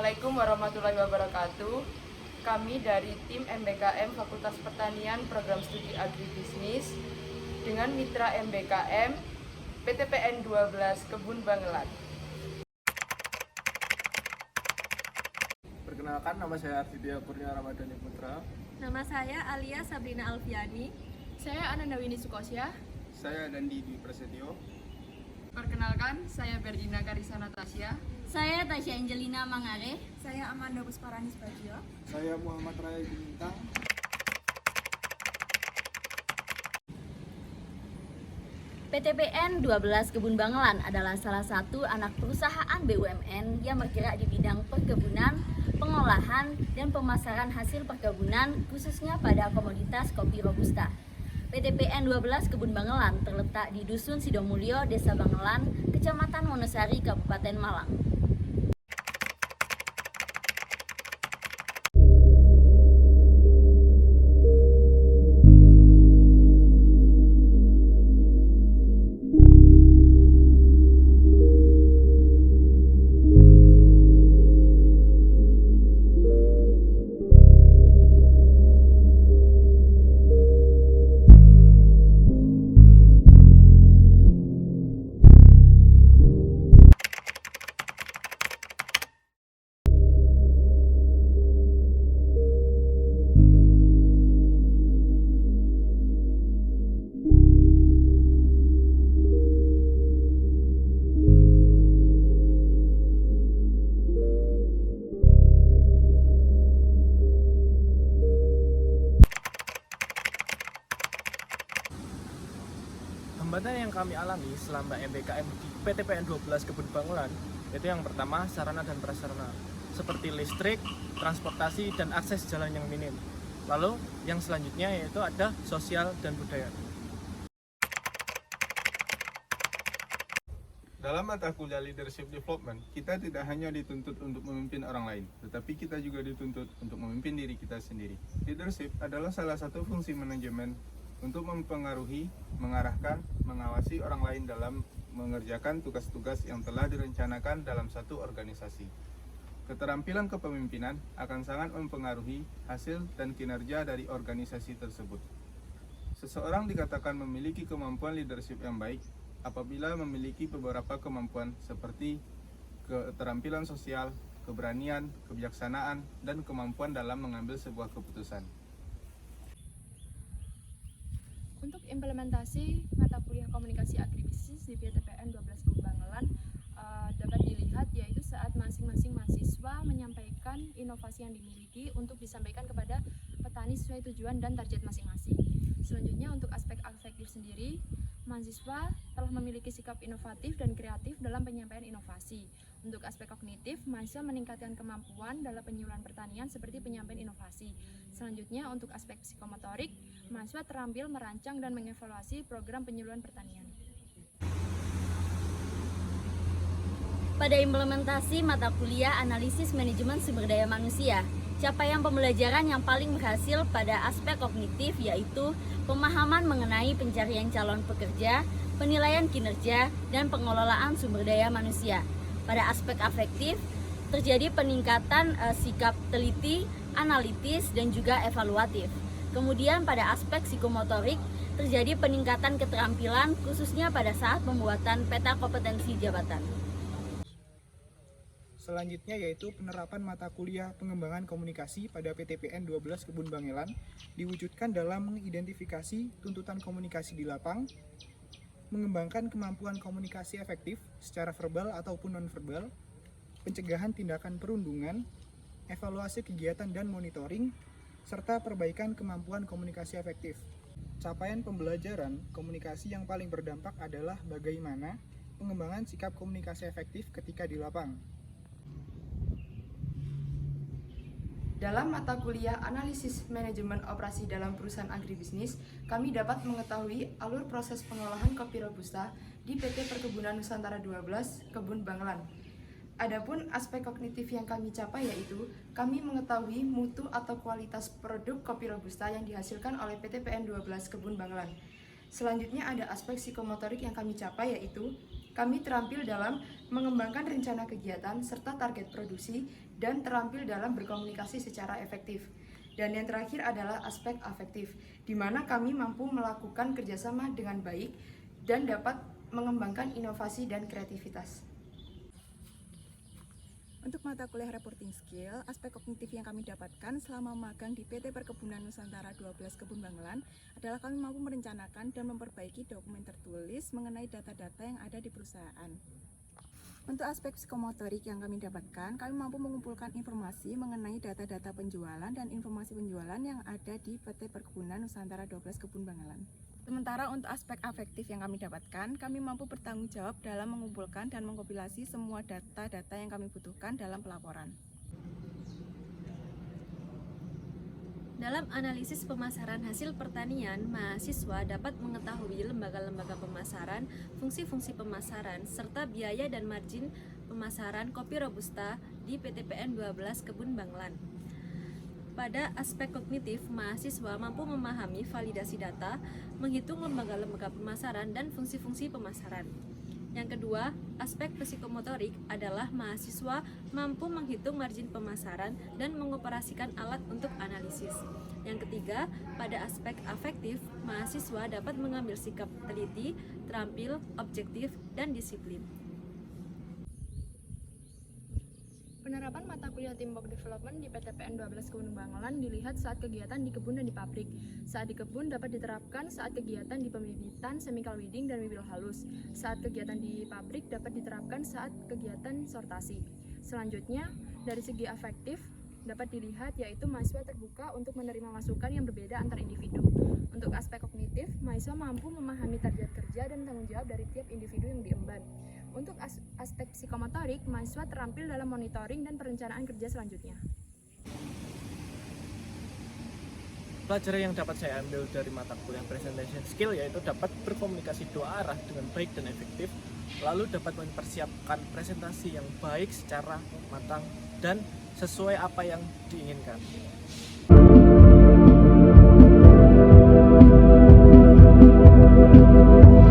Assalamualaikum warahmatullahi wabarakatuh. Kami dari tim MBKM Fakultas Pertanian Program Studi Agribisnis dengan mitra MBKM PTPN 12 Kebun Bangelan. Perkenalkan, nama saya Artidia Kurnia Ramadhani Putra. Nama saya Alia Sabrina Alfiani. Saya Ananda Winnie Sukosya. Saya Dandi Dwi Prasetyo. Perkenalkan, saya Berdina Karisa Natasya. Saya Tasya Angelina Mangare. Saya Amanda Pusparani Bagio. Saya Muhammad Raya Bintang. PTPN 12 Kebun Bangelan adalah salah satu anak perusahaan BUMN yang bergerak di bidang perkebunan, pengolahan, dan pemasaran hasil perkebunan khususnya pada komoditas kopi robusta. PTPN 12 Kebun Bangelan terletak di Dusun Sidomulyo, Desa Bangelan, Kecamatan Wonosari, Kabupaten Malang. Hambatan yang kami alami selama MBKM di PTPN 12 Kebun Bangelan itu yang pertama sarana dan prasarana seperti listrik, transportasi, dan akses jalan yang minim. Lalu yang selanjutnya yaitu ada sosial dan budaya. Dalam mata kuliah Leadership Development, kita tidak hanya dituntut untuk memimpin orang lain, tetapi kita juga dituntut untuk memimpin diri kita sendiri. Leadership adalah salah satu fungsi manajemen untuk mempengaruhi, mengarahkan, mengawasi orang lain dalam mengerjakan tugas-tugas yang telah direncanakan dalam satu organisasi. Keterampilan kepemimpinan akan sangat mempengaruhi hasil dan kinerja dari organisasi tersebut. Seseorang dikatakan memiliki kemampuan leadership yang baik apabila memiliki beberapa kemampuan seperti keterampilan sosial, keberanian, kebijaksanaan, dan kemampuan dalam mengambil sebuah keputusan. Untuk implementasi mata kuliah komunikasi agribisnis di PTPN 12 Kebun Bangelan dapat dilihat yaitu saat masing-masing mahasiswa menyampaikan inovasi yang dimiliki untuk disampaikan kepada petani sesuai tujuan dan target masing-masing. Selanjutnya untuk aspek afektif sendiri, mahasiswa telah memiliki sikap inovatif dan kreatif dalam penyampaian inovasi. Untuk aspek kognitif, mahasiswa meningkatkan kemampuan dalam penyuluhan pertanian seperti penyampaian inovasi. Selanjutnya untuk aspek psikomotorik, mahasiswa terampil merancang dan mengevaluasi program penyuluhan pertanian. Pada implementasi mata kuliah analisis manajemen sumber daya manusia, capaian pembelajaran yang paling berhasil pada aspek kognitif yaitu pemahaman mengenai pencarian calon pekerja, penilaian kinerja, dan pengelolaan sumber daya manusia. Pada aspek afektif, terjadi peningkatan sikap teliti, analitis, dan juga evaluatif. Kemudian pada aspek psikomotorik, terjadi peningkatan keterampilan khususnya pada saat pembuatan peta kompetensi jabatan. Selanjutnya yaitu penerapan mata kuliah pengembangan komunikasi pada PTPN 12 Kebun Bangelan diwujudkan dalam mengidentifikasi tuntutan komunikasi di lapang, mengembangkan kemampuan komunikasi efektif secara verbal ataupun nonverbal, pencegahan tindakan perundungan, evaluasi kegiatan dan monitoring, serta perbaikan kemampuan komunikasi efektif. Capaian pembelajaran komunikasi yang paling berdampak adalah bagaimana pengembangan sikap komunikasi efektif ketika di lapang. Dalam mata kuliah analisis manajemen operasi dalam perusahaan agribisnis, kami dapat mengetahui alur proses pengolahan kopi robusta di PT Perkebunan Nusantara 12 Kebun Bangelan. Adapun aspek kognitif yang kami capai yaitu kami mengetahui mutu atau kualitas produk kopi robusta yang dihasilkan oleh PTPN 12 Kebun Bangelan. Selanjutnya ada aspek psikomotorik yang kami capai yaitu kami terampil dalam mengembangkan rencana kegiatan serta target produksi dan terampil dalam berkomunikasi secara efektif. Dan yang terakhir adalah aspek afektif, di mana kami mampu melakukan kerjasama dengan baik dan dapat mengembangkan inovasi dan kreativitas. Untuk mata kuliah reporting skill, aspek kognitif yang kami dapatkan selama magang di PT Perkebunan Nusantara 12 Kebun Bangelan adalah kami mampu merencanakan dan memperbaiki dokumen tertulis mengenai data-data yang ada di perusahaan. Untuk aspek psikomotorik yang kami dapatkan, kami mampu mengumpulkan informasi mengenai data-data penjualan dan informasi penjualan yang ada di PT Perkebunan Nusantara 12 Kebun Bangelan. Sementara untuk aspek afektif yang kami dapatkan, kami mampu bertanggung jawab dalam mengumpulkan dan mengkompilasi semua data-data yang kami butuhkan dalam pelaporan. Dalam analisis pemasaran hasil pertanian, mahasiswa dapat mengetahui lembaga-lembaga pemasaran, fungsi-fungsi pemasaran, serta biaya dan margin pemasaran kopi Robusta di PTPN 12 Kebun Bangelan. Pada aspek kognitif, mahasiswa mampu memahami validasi data, menghitung lembaga-lembaga pemasaran, dan fungsi-fungsi pemasaran. Yang kedua, aspek psikomotorik adalah mahasiswa mampu menghitung margin pemasaran dan mengoperasikan alat untuk analisis. Yang ketiga, pada aspek afektif, mahasiswa dapat mengambil sikap teliti, terampil, objektif, dan disiplin. Penerapan mata kuliah Teamwork Development di PTPN 12 Kebun Bangelan dilihat saat kegiatan di kebun dan di pabrik. Saat di kebun dapat diterapkan saat kegiatan di pembibitan, chemical weeding, dan wibil halus. Saat kegiatan di pabrik dapat diterapkan saat kegiatan sortasi. Selanjutnya, dari segi afektif dapat dilihat yaitu mahasiswa terbuka untuk menerima masukan yang berbeda antar individu. Untuk aspek kognitif, mahasiswa mampu memahami target kerja dan tanggung jawab dari tiap individu yang diemban. Untuk aspek psikomotorik, mahasiswa terampil dalam monitoring dan perencanaan kerja selanjutnya. Pelajaran yang dapat saya ambil dari mata kuliah presentation skill yaitu dapat berkomunikasi dua arah dengan baik dan efektif, lalu dapat mempersiapkan presentasi yang baik secara matang dan sesuai apa yang diinginkan.